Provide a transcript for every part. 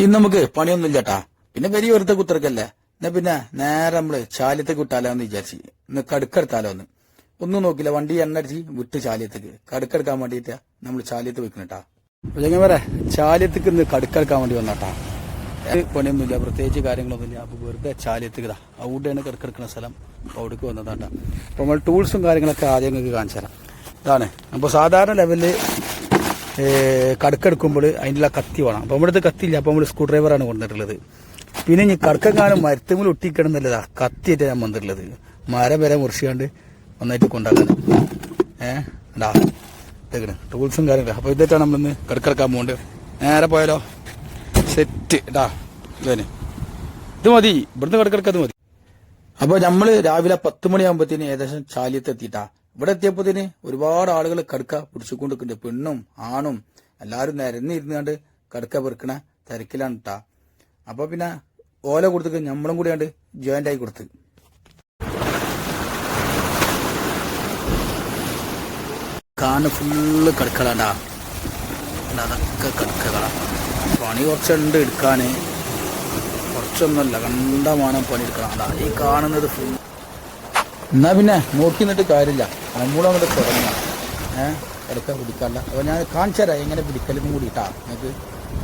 ഇന്ന് നമുക്ക് പണിയൊന്നും ഇല്ലട്ടാ. പിന്നെ വലിയ വെറുതെ കുത്തിറക്കല്ലേ. എന്നാ പിന്നെ നേരെ നമ്മള് ചാലിയത്തേക്ക് വിട്ടാലോ എന്ന് വിചാരിച്ചു. ഇന്ന് കടുക്കെടുത്താലോ ഒന്ന്. ഒന്നും നോക്കില്ല, വണ്ടി എണ്ണടിച്ച് വിട്ട് ചാലിയത്തേക്ക് കടുക്കെടുക്കാൻ വേണ്ടിയിട്ട് നമ്മൾ ചാലിയത്ത് വെക്കണട്ടാ. അല്ലെങ്കിൽ വരെ ചാലിയത്തേക്ക് ഇന്ന് കടുക്കെടുക്കാൻ വേണ്ടി വന്നാട്ടാ. പണിയൊന്നുമില്ല, പ്രത്യേകിച്ച് കാര്യങ്ങളൊന്നുമില്ല. അപ്പൊ വെറുതെ ചാലിയത്തേക്ക് അവിടെയാണ് കടുക്കെടുക്കുന്ന സ്ഥലം. അപ്പൊ അവിടേക്ക് വന്നതാട്ടാ. അപ്പൊ നമ്മൾ ടൂൾസും കാര്യങ്ങളൊക്കെ ആദ്യം നിങ്ങൾക്ക് കാണിച്ചു തരാം. ഇതാണ്. അപ്പോൾ സാധാരണ ലെവലില് കടുക്കെടുക്കുമ്പോൾ അതിൻ്റെ കത്തി വേണം. അപ്പോൾ നമ്മുടെ അടുത്ത് കത്തിയില്ല. അപ്പോൾ നമ്മൾ സ്ക്രൂ ഡ്രൈവറാണ് കൊണ്ടുവന്നിട്ടുള്ളത്. പിന്നെ ഇനി കടക്കെങ്ങാനും മരത്തുമ്പോൾ ഒട്ടിക്കിടന്നല്ലതാ കത്തിയായിട്ട് ഞാൻ വന്നിട്ടുള്ളത്. മരം വരെ മുറിച്ചാണ്ട് ഒന്നായിട്ട് കൊണ്ടാക്കാൻ ഉണ്ടാ ഇതേക്കണ് ടൂൾസും കാര്യങ്ങളും. അപ്പോൾ ഇതായിട്ടാണ് നമ്മളിന്ന് കടുക്കെടുക്കാൻ പോകുന്നത്. നേരെ പോയാലോ, സെറ്റ് ഇടാ. ഇതിന് ഇത് മതി, ഇവിടുന്ന് കടുക്കെടുക്കാൻ അത് മതി. അപ്പോൾ നമ്മൾ രാവിലെ 10 മണിയാകുമ്പോഴത്തേന് ഏകദേശം ചാലിയത്ത് എത്തിയിട്ടാ. ഇവിടെ എത്തിയപ്പോഴത്തേന് ഒരുപാട് ആളുകൾ കടുക്ക പിടിച്ചുകൊണ്ടിരിക്കുന്നുണ്ട്. പെണ്ണും ആണും എല്ലാവരും നിരന്നിരുന്നാണ്ട് കടുക്ക പെറുക്കണ തിരക്കിലാണ് ഇട്ടാ. അപ്പൊ പിന്നെ ഓല കൊടുത്തിട്ട് നമ്മളും കൂടിയാണ്ട് ജോയിന്റ് ആയി കൊടുത്ത്. കാണുന്ന ഫുള്ള് കടുക്കളാണ്ടാ. അതൊക്കെ കടുക്കളാ. പണി കുറച്ചുണ്ട് എടുക്കാന്, കുറച്ചൊന്നുമല്ല, കണ്ടമാനം പണി എടുക്കണം. അതാ ഈ കാണുന്നത് ഫുൾ. എന്നാ പിന്നെ നോക്കി നിന്നിട്ട് കാര്യമില്ല, നമ്മളങ്ങോട്ട് തുടങ്ങാം. എടുക്കാൻ പിടിക്കാറില്ല. അപ്പോൾ ഞാൻ കാണിച്ചു തരാം എങ്ങനെ പിടിക്കലും കൂടി ഇട്ടാ. നിങ്ങൾക്ക്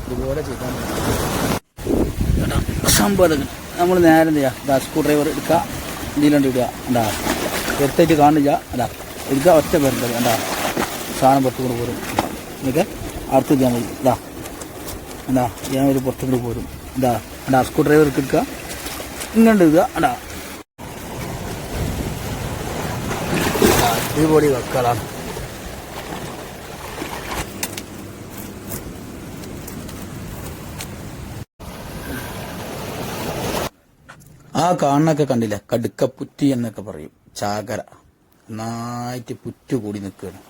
ഇതുപോലെ ചെയ്താൽ സംഭവം. നമ്മൾ നേരെ എന്ത് ചെയ്യുക, സ്ക്രൂ ഡ്രൈവർ എടുക്കുക, ഇതിലുണ്ട് ഇടുക. എന്താ എടുത്തേറ്റ് കാണില്ല. അതാ എടുക്കുക, ഒറ്റ പേരുണ്ടത്. എന്താ സാധനം പുറത്തുകൂടെ പോരും. ഇതൊക്കെ അടുത്ത് ചെയ്യാൻ മതി. ഇതാ എന്താ ഞാൻ ഒരു പുറത്തുകൂടെ പോരും. എന്താ സ്ക്രൂ ഡ്രൈവർ എടുക്കുക, ഇങ്ങോട്ട് ഇടുക. എന്താ അടിപൊളി കക്കളാണ്. ആ കാണുന്നൊക്കെ കണ്ടില്ല, കടുക്കപ്പുറ്റി എന്നൊക്കെ പറയും. ചാകര നന്നായിട്ട് പുറ്റു കൂടി നിൽക്കുകയാണ്.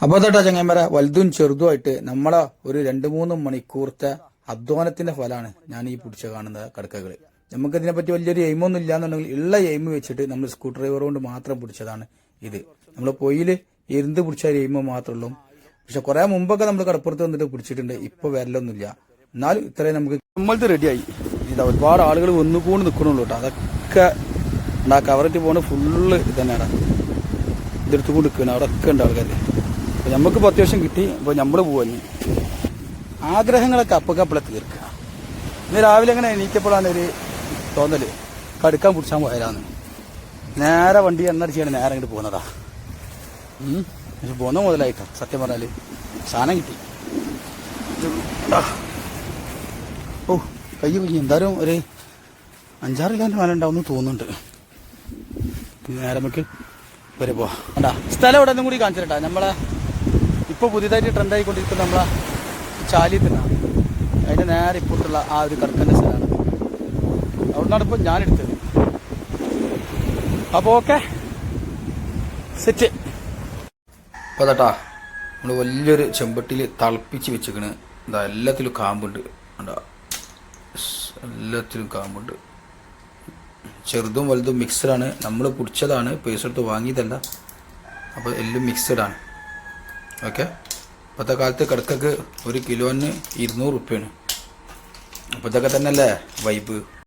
അപ്പോൾ തൊട്ടാ ചങ്ങന്മാര വലുതും ചെറുതുമായിട്ട് നമ്മളെ ഒരു 2-3 മണിക്കൂറത്തെ അധ്വാനത്തിന്റെ ഫലമാണ് ഞാൻ ഈ പിടിച്ച കാണുന്ന കടുക്കകൾ. നമുക്കതിനെപ്പറ്റി വലിയൊരു എയിമൊന്നും ഇല്ലാന്നുണ്ടെങ്കിൽ ഉള്ള എയിം വെച്ചിട്ട് നമ്മൾ സ്ക്രൂ ഡ്രൈവർ കൊണ്ട് മാത്രം പിടിച്ചതാണ് ഇത്. നമ്മൾ പൊയില് ഇരുന്ന് പിടിച്ച എയിമോ മാത്രമുള്ളൂ. പക്ഷെ കുറെ മുമ്പൊക്കെ നമ്മൾ കടപ്പുറത്ത് വന്നിട്ട് പിടിച്ചിട്ടുണ്ട്. ഇപ്പൊ വരലൊന്നുമില്ല. എന്നാലും ഇത്രയും നമുക്ക് നമ്മളത് റെഡിയായി. ഇതാ ഒരുപാട് ആളുകൾ വന്നുകൊണ്ട് നിൽക്കണുള്ളൂ കേട്ടോ. അതൊക്കെ കവറിട്ട് പോണ ഫുള്ള് ഇത് തന്നെയാണ്. ഇതെടുത്തുകൊണ്ട് നിൽക്കണം. അവിടെ ഒക്കെ ഉണ്ട് ആൾക്കാർ. അപ്പൊ നമുക്കിപ്പോൾ അത്യാവശ്യം കിട്ടി. അപ്പോൾ നമ്മൾ പോവാൻ ആഗ്രഹങ്ങളൊക്കെ അപ്പക്കപ്പളെ തീർക്കുക. ഇന്ന് രാവിലെ അങ്ങനെ എണീറ്റപ്പോഴാണ് ഒരു തോന്നല്, കടുക്കാൻ പിടിച്ചാൽ പോയാലാന്ന്. നേരെ വണ്ടി എണ്ണടിച്ചാണ് നേരെ അങ്ങോട്ട് പോകുന്നതാ. പോന്ന മുതലായിട്ടോ. സത്യം പറഞ്ഞാല് സാധനം കിട്ടി. ഓ കൈ കുഞ്ഞി എന്തായാലും ഒരു 5-6 കിലോന്റെ മേലെ ഉണ്ടാവും തോന്നുന്നുണ്ട്. നേരെ നമുക്ക് വരെ പോവാ. കണ്ടാ സ്ഥലം ഇവിടെ ഒന്നും കൂടി കാണിച്ചിട്ടാ. നമ്മളെ ഇപ്പൊ പുതിയതായിട്ട് ട്രെൻഡ് ആയിക്കൊണ്ടിരിക്കുന്ന നമ്മളെ ചാലിയത്തിനാണ്. അതിന്റെ നേരെ ഇപ്പോഴത്തുള്ള ആ ഒരു കടക്കന്റെ സ്ഥലമാണ്. അവിടെ നിന്നാണ് ഇപ്പോൾ ഞാനെടുത്തത്. അപ്പോൾ ഓക്കെ സെറ്റ്. അപ്പോൾ അതാട്ടാ നമ്മൾ വലിയൊരു ചെമ്പട്ടിയിൽ തിളപ്പിച്ച് വെച്ചിക്കണ്. എന്താ എല്ലാത്തിലും കാമ്പുണ്ട്. എന്താ എല്ലാത്തിലും കാമ്പുണ്ട്. ചെറുതും വലുതും മിക്സഡാണ്. നമ്മൾ പിടിച്ചതാണ്, പൈസ എടുത്ത് വാങ്ങിയതല്ല. അപ്പോൾ എല്ലാം മിക്സഡാണ്. ഓക്കെ. ഇപ്പോഴത്തെ കാലത്ത് കടക്കൊക്കെ 1 കിലോന് 200 റുപ്യാണ്. അപ്പോൾ ഇതൊക്കെ തന്നെയല്ലേ വൈബ്.